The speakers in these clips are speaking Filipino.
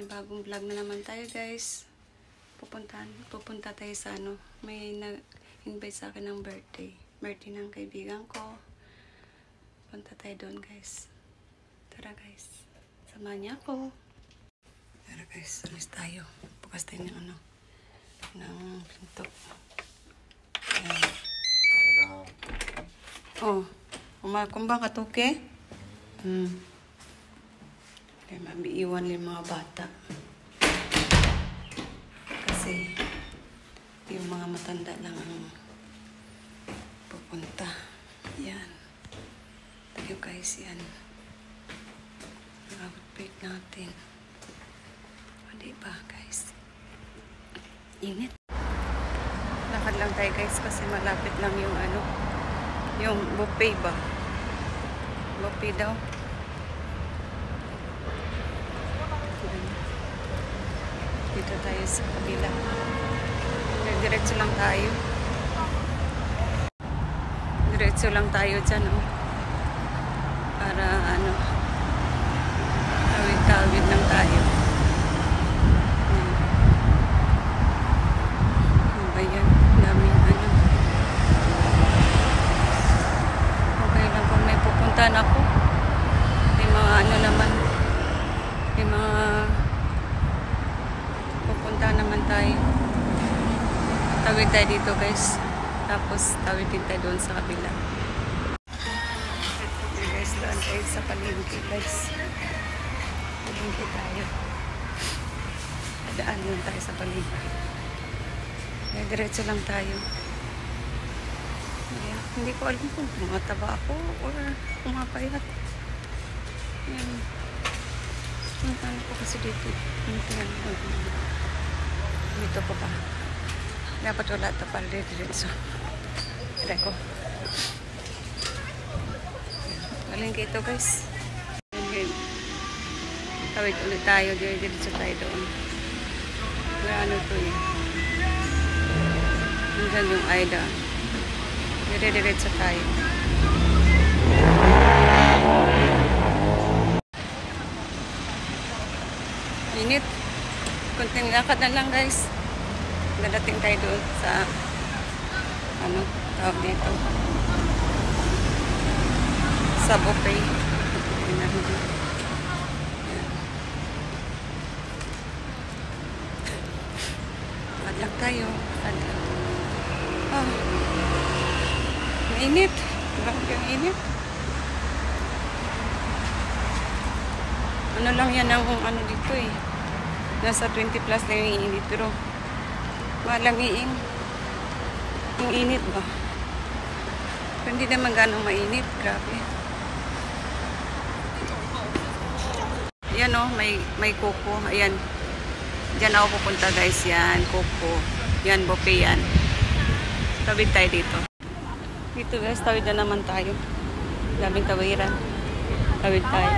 Bagong vlog na naman tayo, guys. Pupunta tayo sa ano. May nag-invite sa akin ng birthday. Birthday ng kaibigan ko. Punta tayo doon, guys. Tara, guys. Samahan niya ako. Tara, guys. Alis tayo. Bukas tayo ng ano. Ng pinto. Ayan. Oh. Kumbang katuke. Kaya mabiiwan yung mga bata. Kasi yung mga matanda lang ang pupunta. Yan. Tayo guys, yan. Ang outfit natin. O diba guys? Init. Lakad lang tayo guys kasi malapit lang yung ano. Yung buffet ba? Buffet daw. Dito tayo sa kabila. Diretso lang tayo. Diretso lang tayo dyan, oh. Para, ano, tawid-tawid lang tayo. Ano ba yan? Daming, ano. Okay lang kung may pupuntahan ako. May mga, ano naman. May mga pupunta naman tayo. Tawid tayo dito guys. Tapos tawid din tayo doon sa kabila. Okay guys, doon tayo sa palengke guys. Palengke tayo. Daan lang tayo sa palengke. Kaya diretso lang tayo. Kaya, hindi ko alam kung mataba ako or pumapayat. Ayan. Puntaan ko kasi dito. Dito ko ba? Dapat wala ito pala dito. So, tira ko. Palengke ito guys. Tawid ulit tayo. Diretso tayo doon. Kaya ano ito eh. Nandiyan yung Aida. Diretso tayo. Init. Kunting lakad na lang guys. Dadating tayo doon sa ano, tawag dito. Sa buffet. Lakad lang tayo. Oh. Mainit. Grabe yung init. Ano lang yan ang ano dito eh. Nasa 20 plus na yung init. Pero malangiin. Yung init ba? Pero hindi naman ganong mainit. Grabe. Ayan o. May coco. Ayan. Diyan ako pupunta guys. Yan. Coco. Yan. Buffet yan. Tawid tayo dito. Dito guys. Tawid na naman tayo. Daming tawiran. Tawid tayo.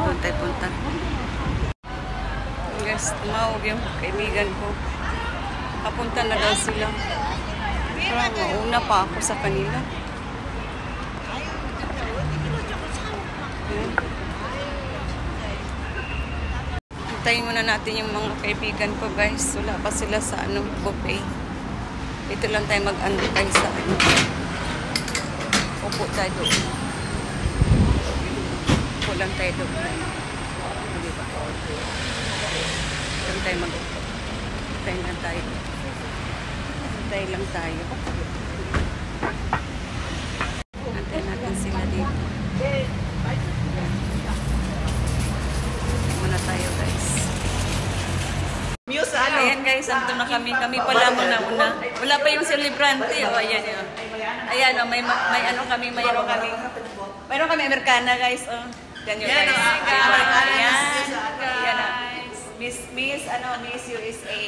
Doon tayo punta. Guys, tumawag yung kaibigan ko. Papunta na daw sila. Pero mauna pa ako sa kanila. Hintayin muna natin yung mga kaibigan ko guys. Wala pa sila sa ano, buffet. Dito lang tayo mag-andukay sa ano. Upo tayo doon. Upo lang tayo doon. Doon tayo mag-upo. Hintayin lang tayo. Hintayin lang tayo. Hintayin natin sila dito. Muna tayo guys. Ayan guys, andito na kami. Kami pala muna. Wala pa yung celebrante. O, ayan yun. Ayan o, may ano kami, mayroon kami Americana guys. O, yan yun guys. Ayan o. Miss USA.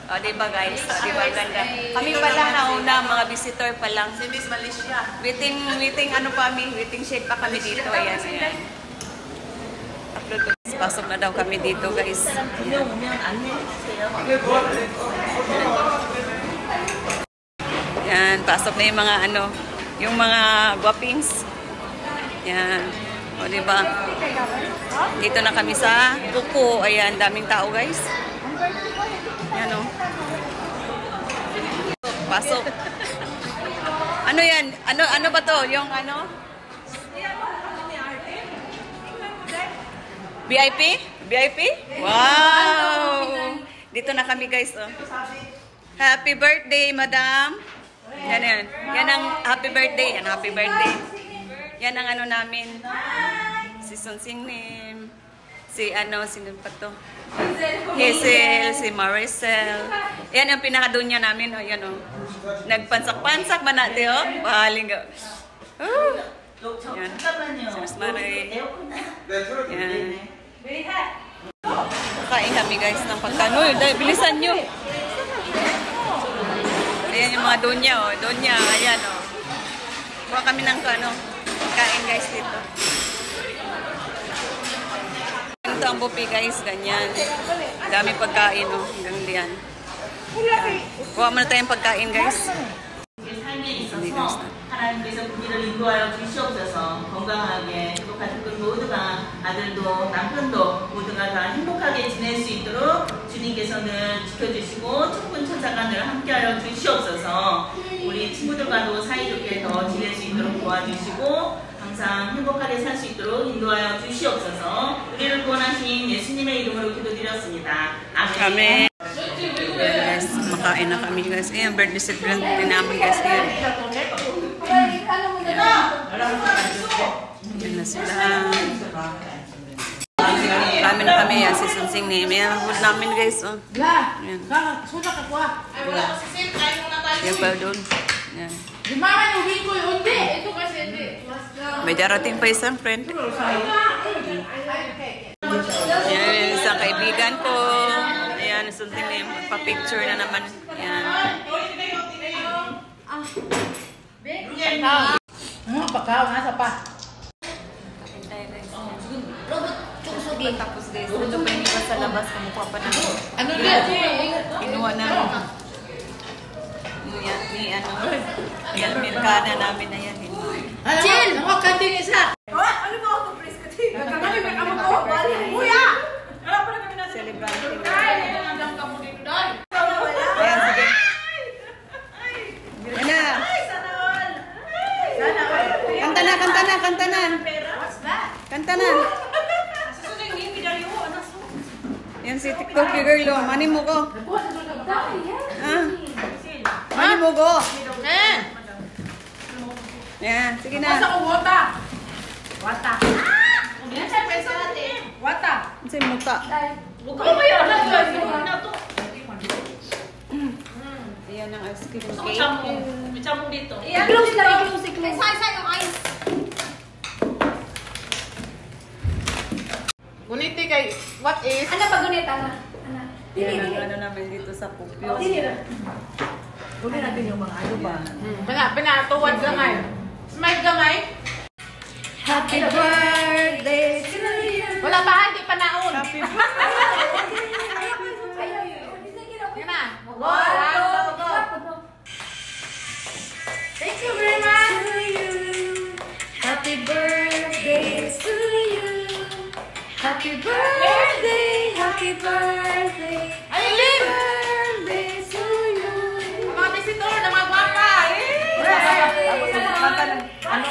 O, diba guys? O, diba ganda? Kami pa lang nauna, mga visitor pa lang. Si Miss Malaysia. Waiting ano pa kami, waiting shade pa kami dito. Ayan, ayan. Upload ko. Pasok na daw kami dito guys. Yan, pasok na yung mga ano, yung mga guwapings. Yan. O, diba? Dito na kami sa Buko. Ayan, daming tao, guys. Ayan, o. Pasok. Ano yan? Ano ba to? Yung ano? VIP? VIP? Wow! Dito na kami, guys. Oh. Happy birthday, madam. Yan. Yan ang happy birthday. Yan, happy birthday. Yan ang ano namin. Si Sonsing Nim. Si sino pa to? Hazel, si Maricel. Yan ang pinakadunya namin. Oh, yan, oh. Nagpansak-pansak man natin, oh. Bahaling. Oh. Yan. Si Miss Maray. Yan. Kain kami, guys, ng pagkanoy. Bilisan nyo. Ayan yung mga donya, oh. Donya, ayan, oh. Buka kami ng kain, guys, dito. Ito ang buffet, guys, ganyan. Dami pagkain, oh. Hanggang diyan. Kuha muna tayong pagkain, guys. 하나님께서 우리를 인도하여 주시옵소서. 건강하게 행복한 특근 모두가 아들도 남편도 모두가 다 행복하게 지낼 수 있도록 주님께서는 지켜주시고 천군 천사가 늘 함께하여 주시옵소서. 우리 친구들과도 사이좋게 더 지낼 수 있도록 도와주시고 항상 행복하게 살 수 있도록 인도하여 주시옵소서. 우리를 구원하신 예수님의 이름으로 기도드렸습니다. 아멘. Guys, makain na kami, guys. Ayan, birthday celebrant din namin, guys. Ayan. Ayan na sila. Kami na kami, yan, si Sonsing Nim. Ayan ang food namin, guys. Oh. Ayan. Ayan pa doon. Ayan. May darating pa isang friend. Ayan, isang kaibigan ko. Ayan, Sonsing Nim. Pa-picture na naman. Ayan. Pagkaw, nasa pa. Kain tayo, guys. Tapos, guys, ito pa yung iba sa labas. Kamukha pa na. Ano yan? Kinuha na. Yan, milkana namin na yan. Chill! Huwag ka din isa! Ano ba ako press ka din? Nagkakami may kamo ko. Kuya! Wala pa na kami natin. Celebrante. Nandiyan ka mo dito dahil. Ayan, sige. Yan na. Sana all. Sana all. Kanta na, kanta na, kanta na. What's that? Kanta na. Susunod yung medalyo mo. Ano so? Yan si TikTok girl, oh. Mani mo ko. Ah. Mani mo ko. Yan, sige na. Masa ko wata? Wata. Yan siya press natin. Wata. Ano sa'yo muta? Huwag ka ba yan? Ayan ang ice cream Gusto ko cake. chamong. May chamong dito. I-close lang, i-close, i-close. Isa yung ice. Guniti kay, what is? Ano pa gunita na? Yan ang ano namin dito sa Pupyo. Guni natin yung mga ano ba? Pinatuwad gamay. Smile gamay. Happy birthday to you. Wala pa, hindi pa naon. Happy birthday. Yan na. Go. Thank you very much. Happy birthday to you. Happy birthday, happy birthday. Ay, Lynn! Birthday to you. Mga visitor na mga gwapa. Ano?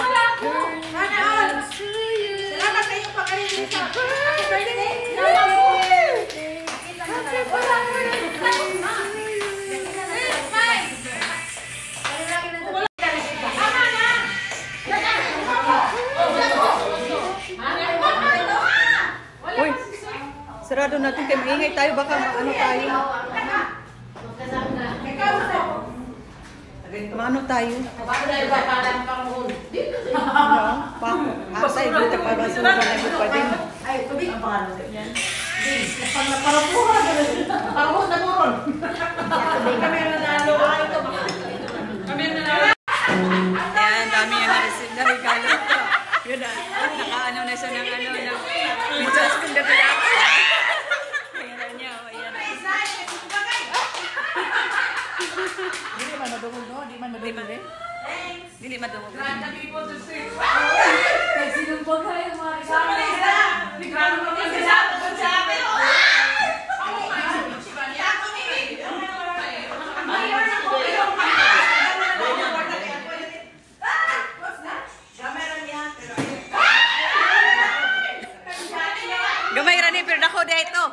Sana all. Salamat sa iyong pag-alinis. Happy birthday. Uy, sarado natin kayo. Maingay tayo. Baka ano tayo. Maano tayo? Ano? Asay, buta pa ba suga na ito pa din. Ay, tubig ang pangalan. Yan. Parapuha. Parapuha na buron. Kamera na alo. Kamera na alo. Ayan, dami yung na-receive na regalo ko. Yun na, naka-ano na siya ng ano, ng pictures kung dati ako. Ayan na niya, ayan na. Hindi man madungol, no? Hindi man madungol. Dili madungog. Nagsinumpag kayo mga kasama. Gamay ra ni pero dako dito.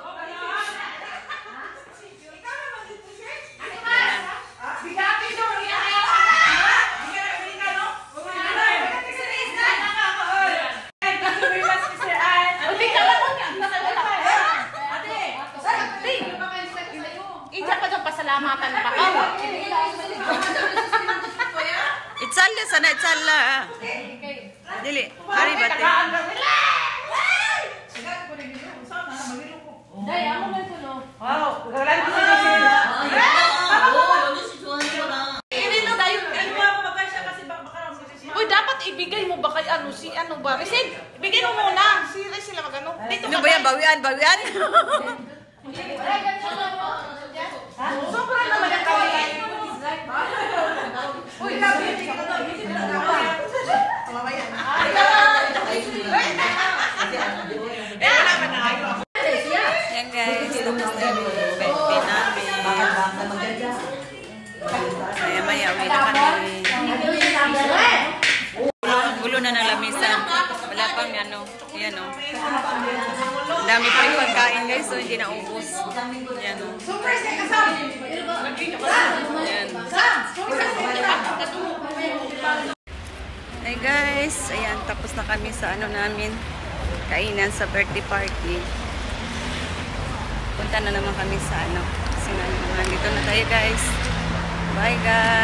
Pasalamatan pa ka. Itsala sana itsala. Dili, ari bate. Day, ako may puno. 와우, Uy, dapat ibigay mo ba kay ano si ano ba? Resid, ibigay mo muna. Sila magano. Dito Ano ba yan? Bawian? Sobrang naman ang kawin. Uy, grabe. Yan guys, tapos na yung birthday namin. Maya uwi na kami. Gulo na ng lamisan. Wala pang ano. Yan o. Dami pa rin pagkain guys, so hindi na ubos. Yan o. Yan. Hey guys, ayan, tapos na kami sa ano namin, kainan sa birthday party. Punta na naman kami sa ano, kasi nandito na tayo guys. Bye guys.